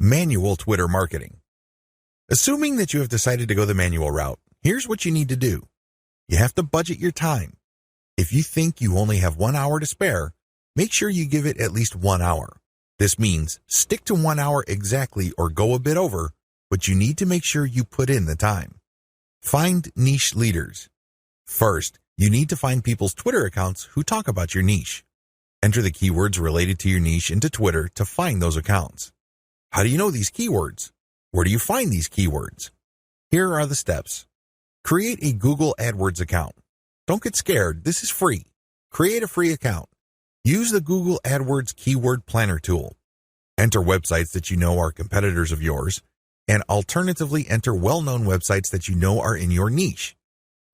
Manual Twitter marketing. Assuming that you have decided to go the manual route, here's what you need to do. You have to budget your time. If you think you only have 1 hour to spare, make sure you give it at least 1 hour. This means stick to 1 hour exactly or go a bit over, but you need to make sure you put in the time. Find niche leaders. First, you need to find people's Twitter accounts who talk about your niche. Enter the keywords related to your niche into Twitter to find those accounts. How do you know these keywords? Where do you find these keywords? Here are the steps. Create a Google AdWords account. Don't get scared, this is free. Create a free account. Use the Google AdWords Keyword Planner tool. Enter websites that you know are competitors of yours, and alternatively enter well-known websites that you know are in your niche.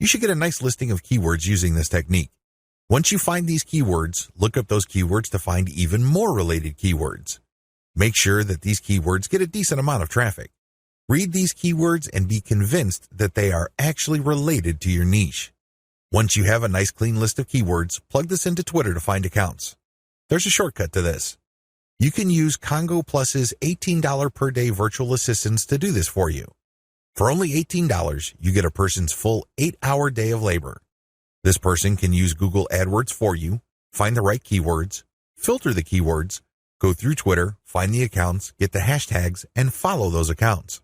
You should get a nice listing of keywords using this technique. Once you find these keywords, look up those keywords to find even more related keywords. Make sure that these keywords get a decent amount of traffic. Read these keywords and be convinced that they are actually related to your niche. Once you have a nice clean list of keywords, plug this into Twitter to find accounts. There's a shortcut to this. You can use Congo Plus's $18 per day virtual assistants to do this for you. For only $18, you get a person's full 8-hour day of labor. This person can use Google AdWords for you, find the right keywords, filter the keywords, go through Twitter, find the accounts, get the hashtags, and follow those accounts.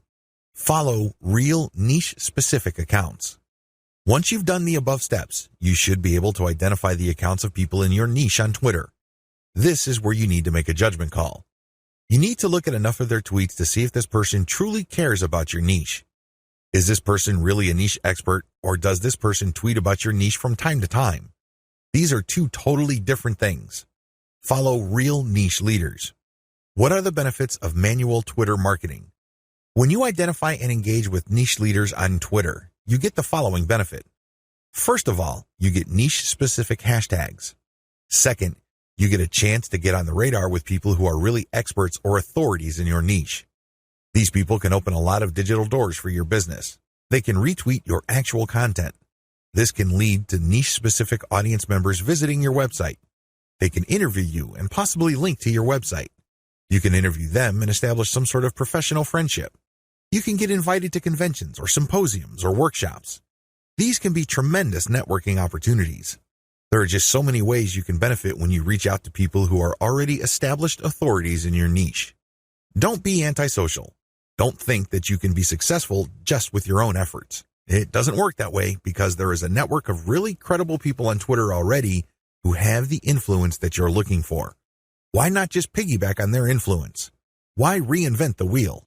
Follow real niche-specific accounts. Once you've done the above steps, you should be able to identify the accounts of people in your niche on Twitter. This is where you need to make a judgment call. You need to look at enough of their tweets to see if this person truly cares about your niche. Is this person really a niche expert, or does this person tweet about your niche from time to time? These are two totally different things. Follow real niche leaders. What are the benefits of manual Twitter marketing? When you identify and engage with niche leaders on Twitter, you get the following benefit. First of all, you get niche-specific hashtags. Second, you get a chance to get on the radar with people who are really experts or authorities in your niche. These people can open a lot of digital doors for your business. They can retweet your actual content. This can lead to niche-specific audience members visiting your website. They can interview you and possibly link to your website. You can interview them and establish some sort of professional friendship. You can get invited to conventions or symposiums or workshops. These can be tremendous networking opportunities. There are just so many ways you can benefit when you reach out to people who are already established authorities in your niche. Don't be antisocial. Don't think that you can be successful just with your own efforts. It doesn't work that way because there is a network of really credible people on Twitter already who have the influence that you're looking for. Why not just piggyback on their influence? Why reinvent the wheel?